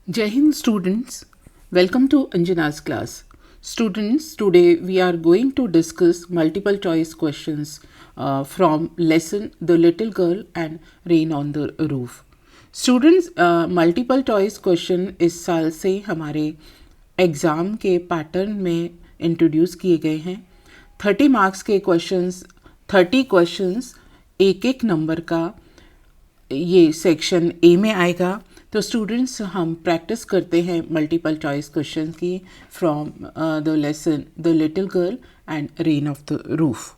Jai Hind students, welcome to Anjana's class. Students, today we are going to discuss multiple choice questions from lesson The Little Girl and Rain on the Roof. Students, multiple choice question इस साल से हमारे exam के pattern में introduce किए गए हैं। 30 marks के क्वेश्चंस, 30 क्वेश्चंस एक एक नंबर का ये सेक्शन ए में आएगा। तो स्टूडेंट्स हम प्रैक्टिस करते हैं मल्टीपल चॉइस क्वेश्चन की from the lesson the little girl and rain of the roof.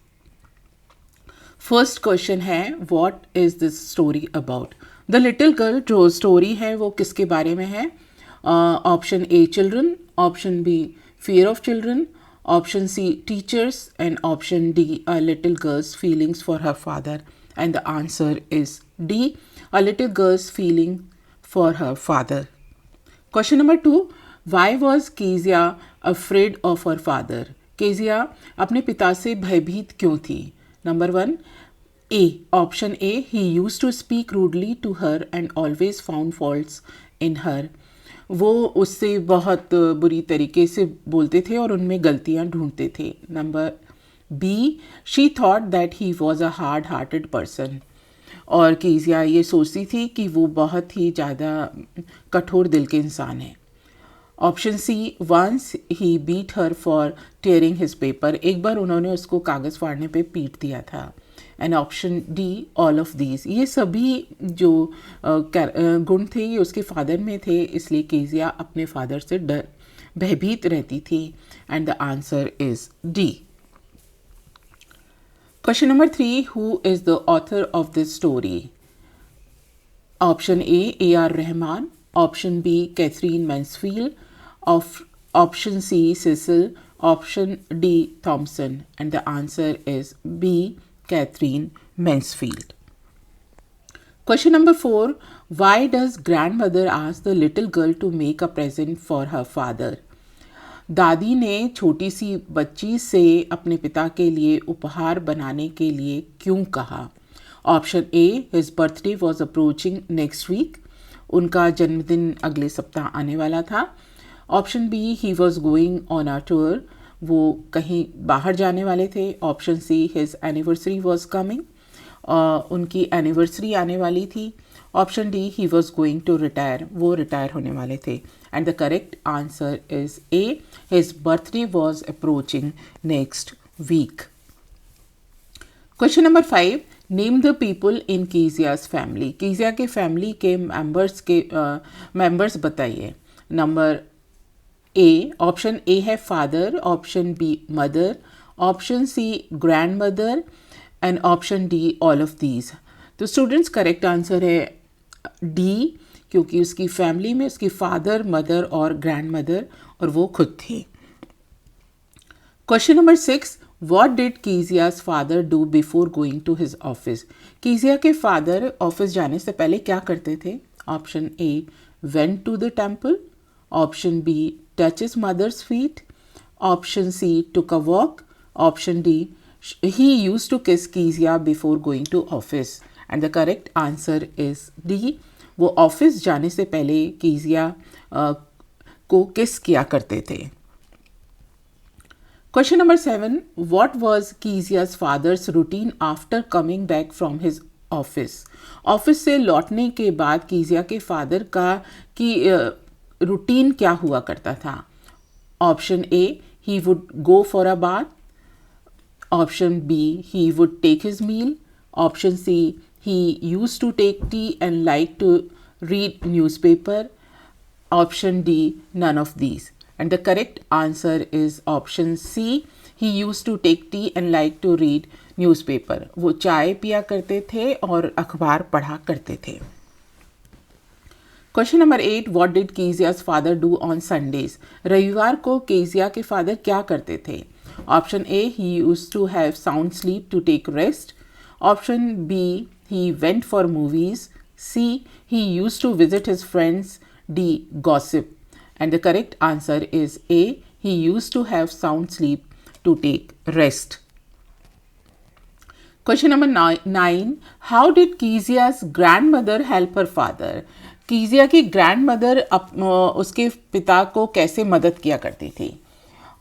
First question है, what is this story about? The little girl जो स्टोरी है वो किसके बारे में है? Option A children, option B fear of children, option C teachers and option D a little girl's feelings for her father and the answer is D, a little girl's feeling for her father. Question number 2, why was Kezia afraid of her father? Kezia अपने पिता से भयभीत क्यों थी? Number 1, A, option A, he used to speak rudely to her and always found faults in her. वो उससे बहुत बुरी तरीके से बोलते थे और उनमें गलतियां ढूंढते थे। Number B, she thought that he was a hard hearted person, और कीजिया ये सोचती थी कि वो बहुत ही ज़्यादा कठोर दिल के इंसान है। Option C, once he beat her for tearing his paper, एक बार उन्होंने उसको कागज़ फाड़ने पे पीट दिया था। And option D, all of these, ये सभी जो गुण थे ये उसके फादर में थे, इसलिए कीजिया अपने फादर से भयभीत रहती थी। And the answer is D. Question number 3, who is the author of this story? Option A, A.R. Rahman, option B, Catherine Mansfield, option C, Cecil, option D, Thompson, and the answer is B, Catherine Mansfield. Question number 4, why does grandmother ask the little girl to make a present for her father? दादी ने छोटी सी बच्ची से अपने पिता के लिए उपहार बनाने के लिए क्यों कहा? Option A, his birthday was approaching next week, उनका जन्मदिन अगले सप्ताह आने वाला था। Option B, he was going on a tour, वो कहीं बाहर जाने वाले थे। Option C, his anniversary was coming, उनकी एनिवर्सरी आने वाली थी। Option D, he was going to retire, वो रिटायर होने वाले थे। And the correct answer is A, his birthday was approaching next week. Question number 5, name the people in Kezia's family, Kezia के family के members बताइए। Number A, option A है father, option B mother, option C grandmother and option D all of these. तो students correct answer है D, क्योंकि उसकी family में उसकी फादर, मदर और ग्रैंड मदर और वो खुद थी। Question number 6, what did Kezia's father do before going to his office? Kezia के फादर ऑफिस जाने से पहले क्या करते थे? Option A, went to the temple, option B, touch his mother's feet, option C, took a walk, option D, he used to kiss Kezia before going to office, and the correct answer is D, वो office जाने से पहले Kezia को kiss किया करते थे। Question number 7, what was Kezia's father's routine after coming back from his office? Office से लौटने के बाद कीजिया के फादर का की रूटीन क्या हुआ करता था? Option A, he would go for a bath, option B, he would take his meal, option C, he used to take tea and like to read newspaper, option D, none of these. And the correct answer is option C, he used to take tea and like to read newspaper. वो चाय पिया करते थे और अखबार पढ़ा करते थे। Question number 8, what did Kezia's father do on Sundays? रविवार को कीजिया के फादर क्या करते थे? Option A, he used to have sound sleep to take rest, option B, he went for movies, C, he used to visit his friends, D, gossip. And the correct answer is A, he used to have sound sleep to take rest. Question number 9, how did Kezia's grandmother help her father? कीजिया की grand mother उसके पिता को कैसे मदद किया करती थी?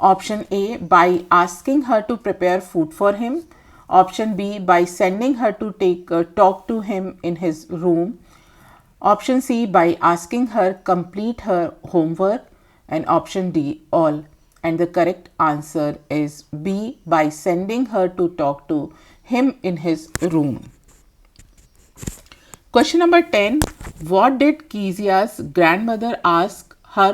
Option A, by asking her to prepare food for him. Option B, by sending her to talk to him in his room. Option C, by asking her complete her homework. And option D, all. And the correct answer is B, by sending her to talk to him in his room. Question number 10. What did Kezia's grandmother ask her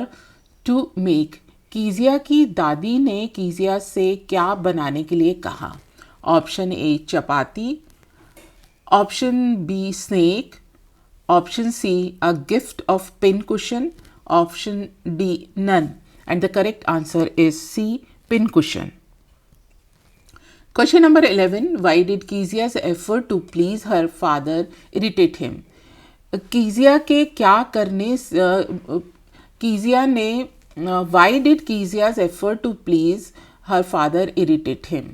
to make? कीजिया की दादी ने कीजिया से क्या बनाने के लिए कहा? Option A, chapati. Option B, snack. Option C, a gift of pin cushion. Option D, none. And the correct answer is C, pin cushion. Question number 11. Why did Kezia's effort to please her father irritate him? कीजिया के क्या करने कीजिया ने why did Kezia's effort to please her father irritate him?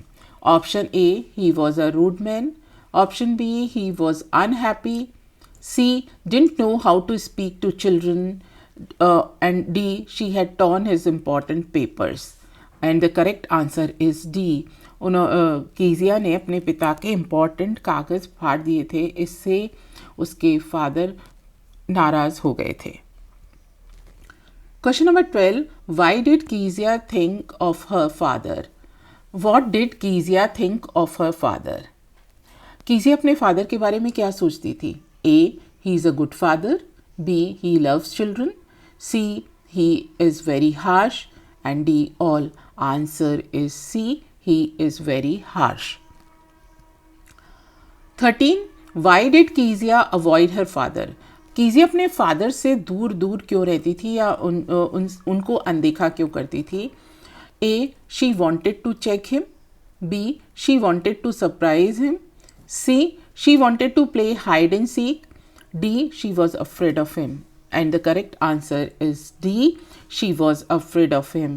Option A, he was a rude man. Option B, he was unhappy. C, didn't know how to speak to children. And D, she had torn his important papers. And the correct answer is D. कीजिया ने अपने पिता के important कागज़ फाड़ दिए थे, इससे उसके फादर नाराज़ हो गए थे. Question number 12. Why did Kezia think of her father? What did Kezia think of her father? Kezia अपने फादर के बारे में क्या सोचती थी? A, he is a good father. B, he loves children. C, he is very harsh. And D, all. Answer is C, he is very harsh. 13. Why did Kezia avoid her father? कीजिया अपने father से दूर दूर क्यों रहती थी या उनको अनदेखा क्यों करती थी? A, she wanted to check him. B, she wanted to surprise him. C, she wanted to play hide and seek. D, she was afraid of him. And the correct answer is D, she was afraid of him.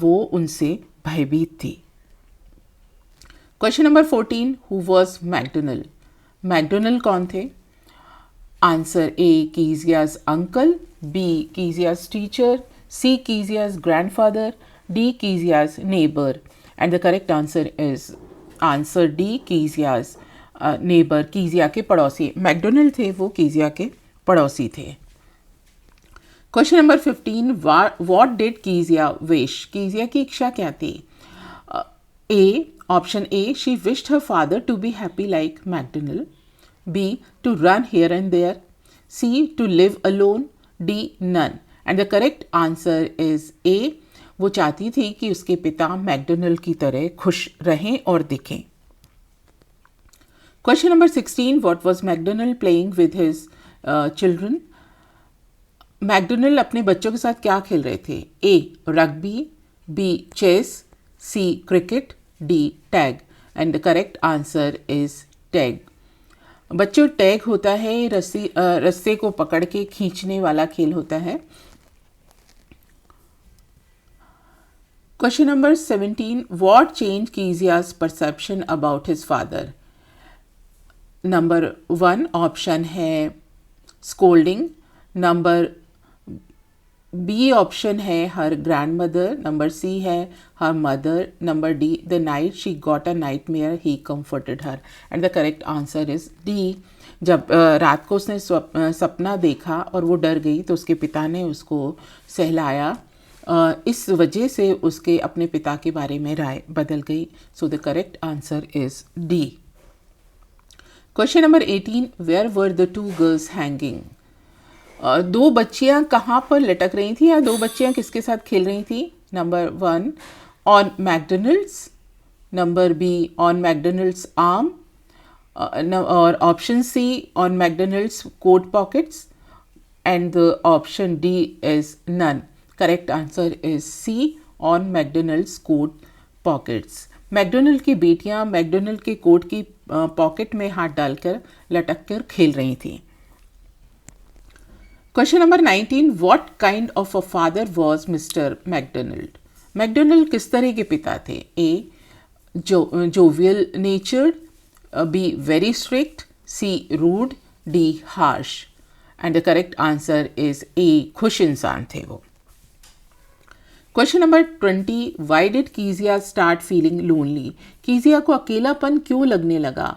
वो उनसे भयभीत थी. Question number 14. Who was McDonald? McDonald कौन थे? Answer A, Kezia's uncle. B, Kezia's teacher. C, Kezia's grandfather. D, Kezia's neighbor. And the correct answer is answer D, Kezia's neighbor. Kezia के पड़ोसी. McDonald थे वो कीजिया के पड़ोसी थे. Question number 15. What did Kezia wish? Kezia की इच्छा क्या थी? A, option A, she wished her father to be happy like McDonald. B, to run here and there. C, to live alone. D, none. And the correct answer is A, वो चाहती थी कि उसके पिता मैकडोनल्ड की तरह खुश रहें और दिखें. Question number 16. What was McDonald playing with his children? McDonald अपने बच्चों के साथ क्या खेल रहे थे? A, rugby. B, chess. C, cricket. D, tag. And the correct answer is tag. बच्चों, टैग होता है रस्से को पकड़ के खींचने वाला खेल होता है. Question number 17. What change Kezia's perception about his father? Number 1 option है स्कोल्डिंग. नंबर बी ऑप्शन है her grandmother. Number C है her mother. Number D, the night she got a nightmare he comforted her. And the correct answer is D. जब रात को उसने सपना देखा और वो डर गई तो उसके पिता ने उसको सहलाया. इस वजह से उसके अपने पिता के बारे में राय बदल गई. So the correct answer is D. Question number 18. Where were the two girls hanging? दो बच्चियां कहाँ पर लटक रही थी या दो बच्चियां किसके साथ खेल रही थी? Number 1 on McDonald's. Number B on McDonald's arm. और option C on McDonald's coat pockets. And the option D is none. Correct answer is C, on McDonald's coat pockets. McDonald की बेटियां मैकडोनल्ड के कोट की pocket में हाथ डालकर लटक कर खेल रही थी. Question number 19. What kind of a father was mister McDonald? McDonald किस तरह के पिता थे? A, jovial natured. B, very strict. C, rude. D, harsh. And the correct answer is A, खुश इंसान थे वो. Question number 20, why did Kezia start feeling lonely? Kezia को अकेलापन क्यों लगने लगा?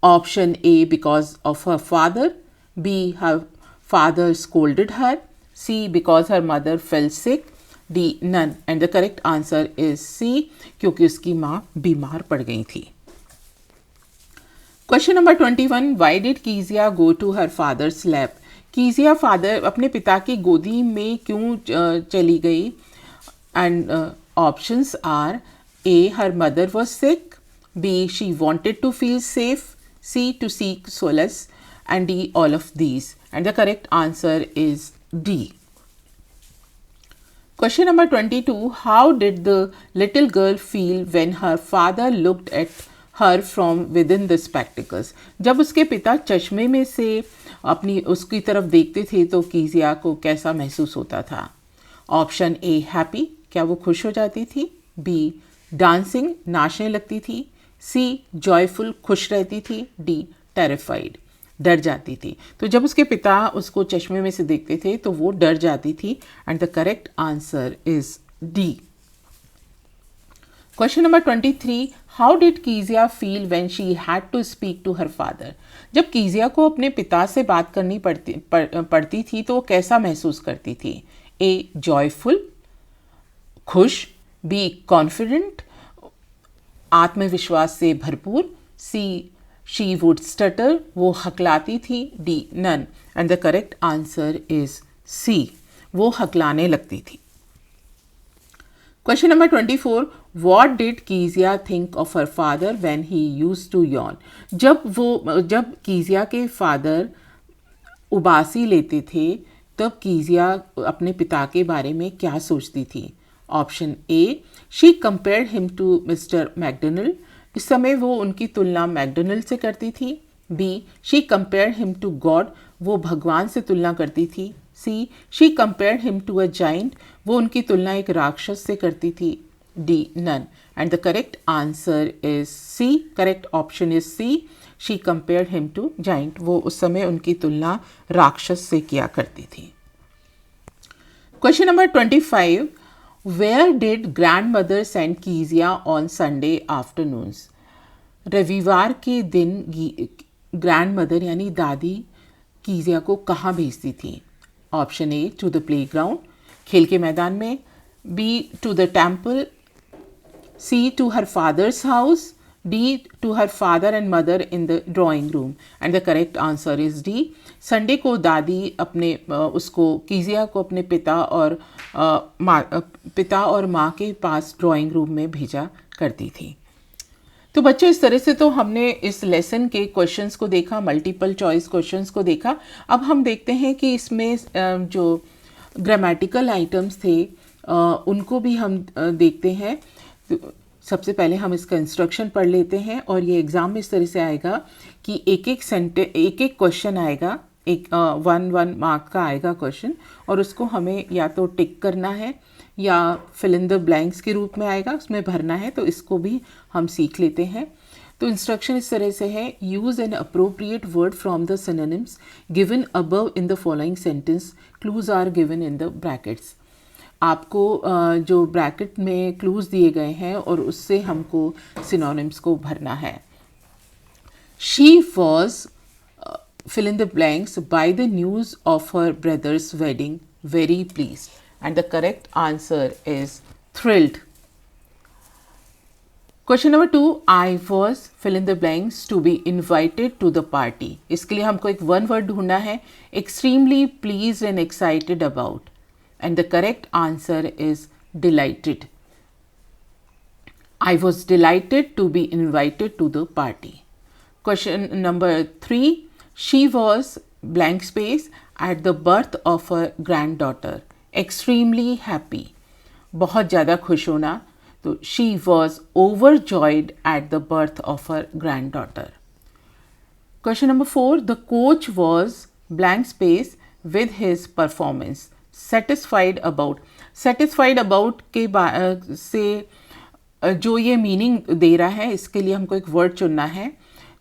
Option A, because of her father, B, her father scolded her, C, because her mother fell sick, D, none. And the correct answer is C, क्योंकि उसकी माँ बीमार पड़ गई थी. Question number 21, why did Kezia go to her father's lap? Kezia अपने पिता की गोदी में क्यों चली गई? And options are A, her mother was sick, B, she wanted to feel safe, C, to seek solace, and D, all of these. And the correct answer is D. Question number 22, how did the little girl feel when her father looked at her from within the spectacles? जब उसके पिता चश्मे में से उसकी तरफ देखते थे तो कीजिया को कैसा महसूस होता था? ऑप्शन ए, हैप्पी, क्या वो खुश हो जाती थी? बी, डांसिंग, नाचने लगती थी, सी, जॉयफुल, खुश रहती थी, डी, टेरिफाइड, डर जाती थी. तो जब उसके पिता उसको चश्मे में से देखते थे तो वो डर जाती थी. And the correct answer is D. Question number 23, how did Kezia feel when she had to speak to her father? जब कीजिया को अपने पिता से बात करनी पड़ती थी तो वो कैसा महसूस करती थी? ए, जॉयफुल, खुश, बी, कॉन्फिडेंट, आत्मविश्वास से भरपूर, सी, शी वुड स्टटर, वो हकलाती थी, D, none. And the correct answer is C, वो हकलाने लगती थी. Question number 24, what did Kezia think of her father when he used to yawn? जब कीजिया के फादर उबासी लेते थे तब कीजिया अपने पिता के बारे में क्या सोचती थी? Option A, she compared him to mister McDonald, इस समय वो उनकी तुलना मैकडोनल्ड से करती थी. B, she compared him to God, वो भगवान से तुलना करती थी. C, she compared him to a giant, वो उनकी तुलना एक राक्षस से करती थी. D, none. And the correct answer is C, correct option is C, she compared him to giant, वो उस समय उनकी तुलना राक्षस से किया करती थी. Question number 25, Where did grandmother send कीजिया on Sunday afternoons? रविवार के दिन ग्रैंडमदर यानी दादी कीजिया को कहाँ भेजती थी? Option A, to the playground, खेल के मैदान में, B, to the temple, C, to her father's house, D, to her father and mother in the drawing room. And the correct answer is D. Sunday को दादी उसको कीजिया को अपने पिता और माँ के पास ड्राइंग रूम में भेजा करती थी. तो बच्चों, इस तरह से तो हमने इस लेसन के क्वेश्चंस को देखा, मल्टीपल चॉइस क्वेश्चंस को देखा. अब हम देखते हैं कि इसमें जो ग्रामेटिकल आइटम्स थे उनको भी हम देखते हैं. सबसे पहले हम इसका इंस्ट्रक्शन पढ़ लेते हैं और ये एग्ज़ाम में इस तरह से आएगा कि एक एक क्वेश्चन आएगा, एक 1 मार्क का आएगा क्वेश्चन, और उसको हमें या तो टिक करना है या फिल इन द ब्लैंक्स के रूप में आएगा, उसमें भरना है. तो इसको भी हम सीख लेते हैं. तो इंस्ट्रक्शन इस तरह से है, use an appropriate word from the synonyms given above in the following sentence, clues are given in the brackets. आपको जो ब्रैकेट में क्लूज दिए गए हैं और उससे हमको सिनोनिम्स को भरना है. She was fill in the blanks by the news of her brother's wedding very pleased, and the correct answer is thrilled. Question number 2, I was fill in the blanks to be invited to the party. इसके लिए हमको एक one word ढूंढना है, extremely pleased and excited about, and the correct answer is delighted. I was delighted to be invited to the party. Question number 3, she was blank space at the birth of her granddaughter. Extremely happy, बहुत ज़्यादा खुश होना. तो she was overjoyed at the birth of her granddaughter. Question number 4, the coach was blank space with his performance. Satisfied about. Satisfied about के से जो ये meaning दे रहा है, इसके लिए हमको एक वर्ड चुनना है.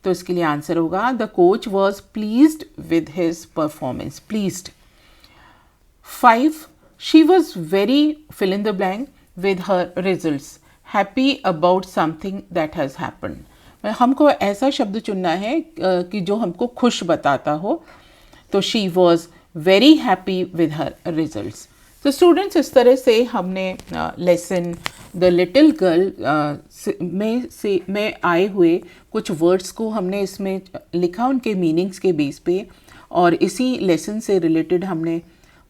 तो इसके लिए आंसर होगा the coach was pleased with his performance. Pleased. 5. She was very fill in the blank with her results. Happy about something that has happened. हमको ऐसा शब्द चुनना है कि जो हमको खुश बताता हो. तो she was very happy with her results. तो स्टूडेंट्स, इस तरह से हमने लेसन द लिटिल गर्ल में आए हुए कुछ वर्ड्स को हमने इसमें लिखा उनके मीनिंग्स के बेस पे, और इसी लेसन से रिलेटेड हमने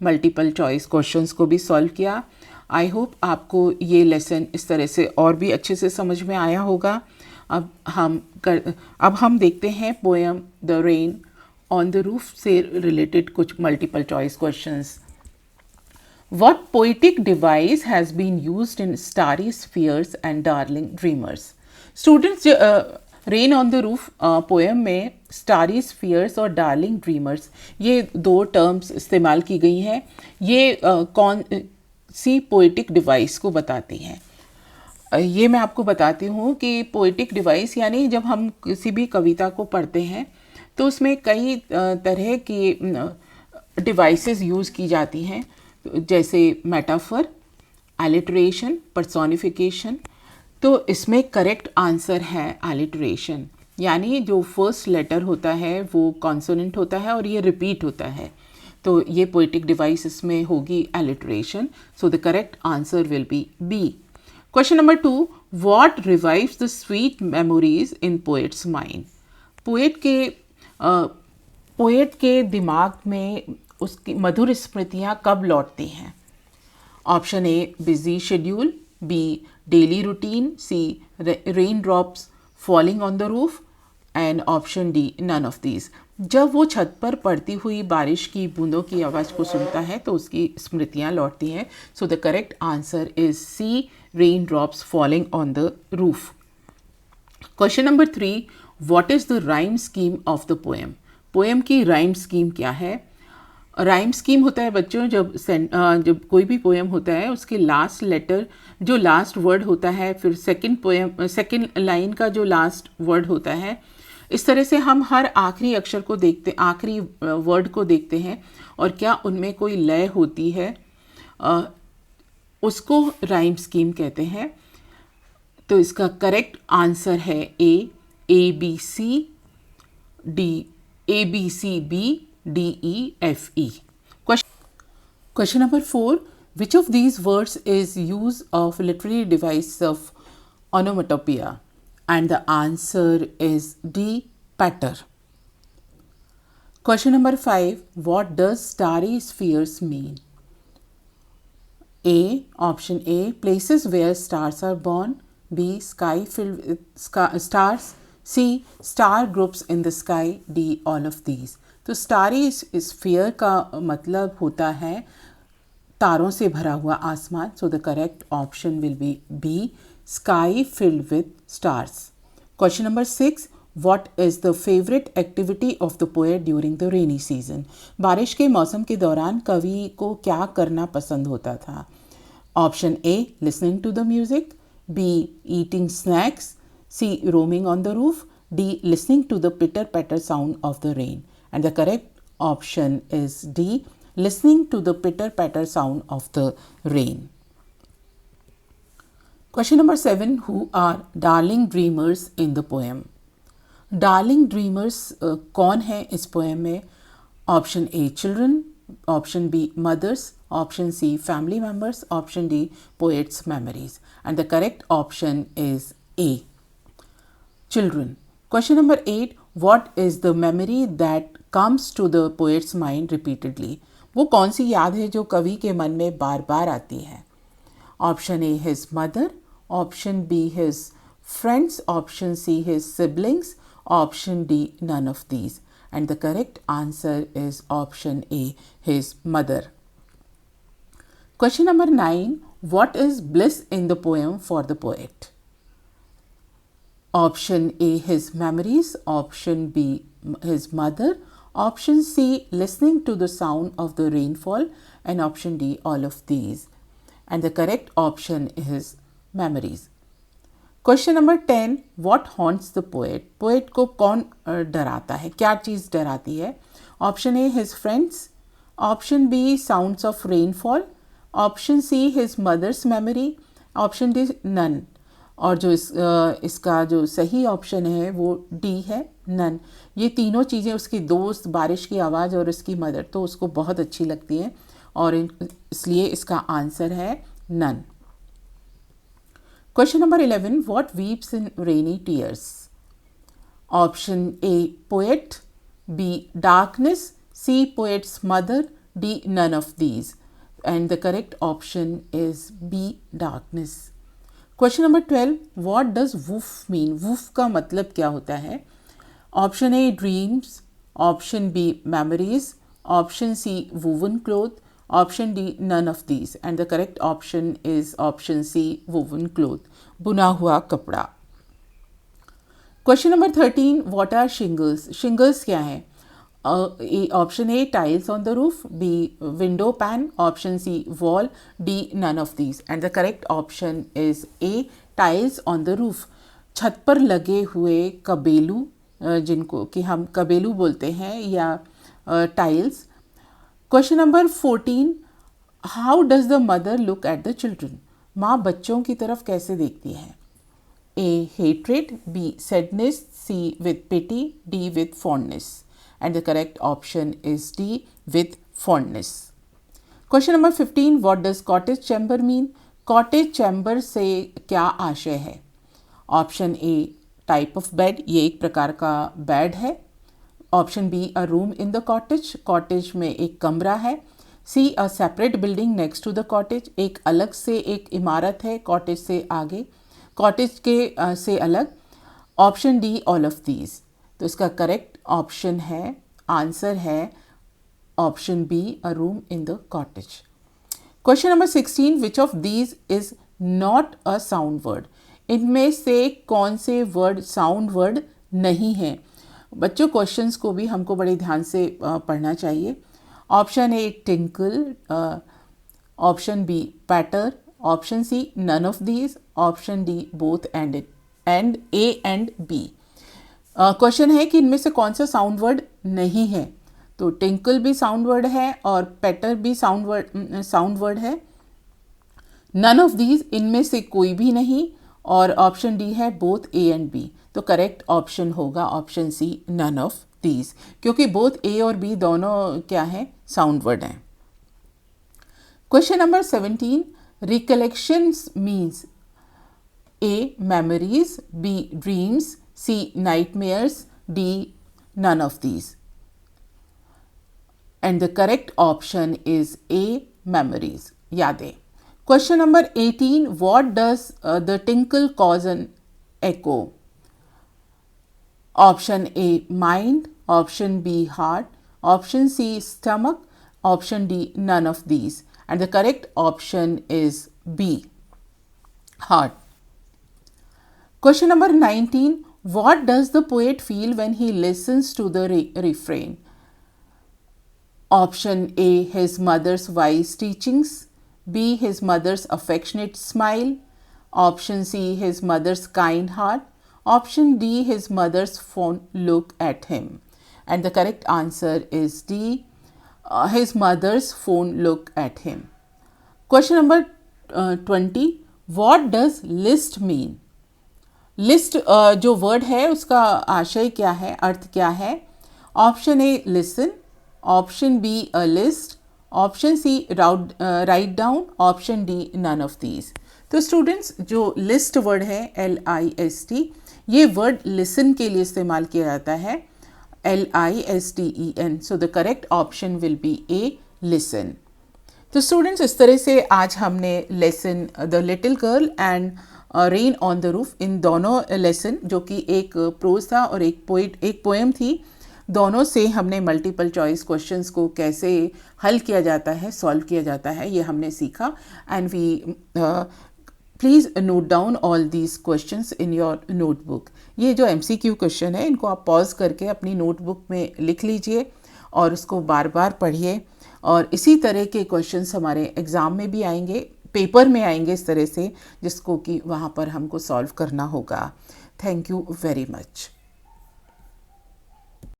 मल्टीपल चॉइस क्वेश्चंस को भी सॉल्व किया. आई होप आपको ये लेसन इस तरह से और भी अच्छे से समझ में आया होगा. अब हम देखते हैं poem the rain on the roof से रिलेटेड कुछ multiple choice questions. What poetic device has been used in Starry Spheres and Darling Dreamers? Students, rain on the roof poem में स्टारी स्फीयर्स और डार्लिंग ड्रीमर्स ये दो terms इस्तेमाल की गई हैं. ये कौन सी पोइटिक डिवाइस को बताती हैं? ये मैं आपको बताती हूँ कि पोइटिक डिवाइस यानी जब हम किसी भी कविता को पढ़ते हैं तो उसमें कई तरह की डिवाइसेस यूज़ की जाती हैं, जैसे मेटाफर, एलिटरेशन, पर्सोनिफिकेशन. तो इसमें करेक्ट आंसर है एलिटरेशन, यानी जो फर्स्ट लेटर होता है वो कॉन्सोनेंट होता है और ये रिपीट होता है. तो ये पोइटिक डिवाइस इसमें होगी alliteration. So the correct answer will be B. Question number 2. What revives the sweet memories in poet's mind? Poet के दिमाग में उसकी मधुर स्मृतियाँ कब लौटती हैं? Option A busy schedule, B daily routine, C rain drops falling on the roof, and option D none of these. जब वो छत पर पड़ती हुई बारिश की बूंदों की आवाज़ को सुनता है तो उसकी स्मृतियाँ लौटती हैं. So the correct answer is C rain drops falling on the roof. Question number 3. What is the rhyme scheme of the poem? Poem की राइम स्कीम क्या है? राइम स्कीम होता है बच्चों, जब कोई भी पोएम होता है उसके लास्ट लेटर जो लास्ट वर्ड होता है, फिर सेकंड लाइन का जो लास्ट वर्ड होता है, इस तरह से हम हर आखिरी अक्षर को देखते, आखिरी वर्ड को देखते हैं और क्या उनमें कोई लय होती है, उसको राइम स्कीम कहते हैं. तो इसका करेक्ट आंसर है A B C B D E F E. Question number 4. Which of these words is use of literary device of onomatopoeia? And the answer is D. Patter. Question number 5. What does starry spheres mean? Option A. Places where stars are born. B. Sky filled with stars. C. Star groups in the sky. D. All of these. तो starry sphere का मतलब होता है तारों से भरा हुआ आसमान. So the correct option will be B, sky filled with stars. Question number 6. What is the favourite activity of the poet during the rainy season? बारिश के मौसम के दौरान कवि को क्या करना पसंद होता था? Option A listening to the music, B eating snacks, C roaming on the roof, D listening to the pitter patter sound of the rain. And the correct option is D, listening to the pitter-patter sound of the rain. Question number 7. Who are darling dreamers in the poem? Darling dreamers कौन है इस poem में? Option A children, option B mothers, option C family members, option D poet's memories. And the correct option is A, children. Question number 8. What is the memory that comes to the poet's mind repeatedly? वो कौन सी याद है जो कवि के मन में बार बार आती है? Option A his mother, option B his friends, option C his siblings, option D none of these. And the correct answer is option A, his mother. Question number 9. What is bliss in the poem for the poet? Option A his memories, option B his mother, option C listening to the sound of the rainfall, and option D all of these. And the correct option is memories. Question number 10, what haunts the poet? Poet को कौन डराता है, क्या चीज़ डराती है? Option A his friends, option B sounds of rainfall, option C his mother's memory, option D none. और जो इसका जो सही ऑप्शन है वो डी है, नन। ये तीनों चीज़ें, उसकी दोस्त, बारिश की आवाज़ और उसकी मदर, तो उसको बहुत अच्छी लगती हैं और इसलिए इसका आंसर है none. Question number 11, what weeps in rainy tears? Option A poet, B darkness, C poet's mother, D none of these. And the correct option is B darkness. Question number 12, what does woof mean? Woof का मतलब क्या होता है? Option A dreams, option B memories, option C woven cloth, option D none of these. And the correct option is option C woven cloth, बुना हुआ कपड़ा। Question number 13, what are shingles? Shingles क्या है? Option A tiles on the roof, B window pane, option C wall, D none of these. And the correct option is A tiles on the roof, छत पर लगे हुए कबेलू, जिनको कि हम कबेलू बोलते हैं, या tiles. Question number 14, how does the mother look at the children? माँ बच्चों की तरफ कैसे देखती है? A hatred, B sadness, C with pity, D with fondness. And the correct option is D with fondness. Question number 15, what does cottage chamber mean? Cottage chamber से क्या आशय है? Option A type of bed, ये एक प्रकार का bed है। Option B a room in the cottage, cottage में एक कमरा है। C a separate building next to the cottage, एक अलग से एक इमारत है कॉटेज से आगे, कॉटेज के से अलग। Option D all of these. तो इसका करेक्ट ऑप्शन है, आंसर है option B a room in the cottage. Question number 16, which of these is not a sound word? इनमें से कौन से वर्ड साउंड वर्ड नहीं है? बच्चों क्वेश्चंस को भी हमको बड़े ध्यान से पढ़ना चाहिए। Option A tinkle, option B पैटर, option C none of these, option D both and A and B. Question है कि इनमें से कौन सा साउंड वर्ड नहीं है? तो टिंकल भी साउंड वर्ड है और पैटर भी साउंड वर्ड है। नन ऑफ दीज, इनमें से कोई भी नहीं, और ऑप्शन डी है बोथ ए एंड बी। तो करेक्ट ऑप्शन होगा option C none of these, क्योंकि बोथ ए और बी दोनों क्या है, साउंड वर्ड हैं। Question number 17, recollections means A memories, B dreams, C nightmares, D none of these. And the correct option is A memories, याद है। Question number 18, what does the tinkle cause an echo? Option A mind, option B heart, option C stomach, option D none of these. And the correct option is B, heart. Question number 19, what does the poet feel when he listens to the refrain? Option A his mother's wise teachings, B his mother's affectionate smile, option C his mother's kind heart, option D his mother's fond look at him. And the correct answer is D, his mother's fond look at him. Question number 20, what does list mean? List जो word है उसका आशय क्या है, अर्थ क्या है? Option A listen, option B a list, option C write down, option D none of these. तो स्टूडेंट्स, जो लिस्ट वर्ड है LIST, ये वर्ड लिसन के लिए इस्तेमाल किया जाता है, LISTEN। So the correct option will be A listen. तो स्टूडेंट्स, इस तरह से आज हमने lesson the little girl and rain on the roof, इन दोनों लेसन, जो कि एक प्रोज था और एक पोएम थी, दोनों से हमने मल्टीपल चॉइस क्वेश्चंस को कैसे हल किया जाता है, सॉल्व किया जाता है, ये हमने सीखा। And we please note down all these questions in your notebook. ये जो MCQ क्वेश्चन है, इनको आप पॉज करके अपनी नोटबुक में लिख लीजिए और उसको बार बार पढ़िए। और इसी तरह के क्वेश्चंस हमारे एग्ज़ाम में भी आएंगे, पेपर में आएंगे इस तरह से, जिसको कि वहाँ पर हमको सॉल्व करना होगा। Thank you very much.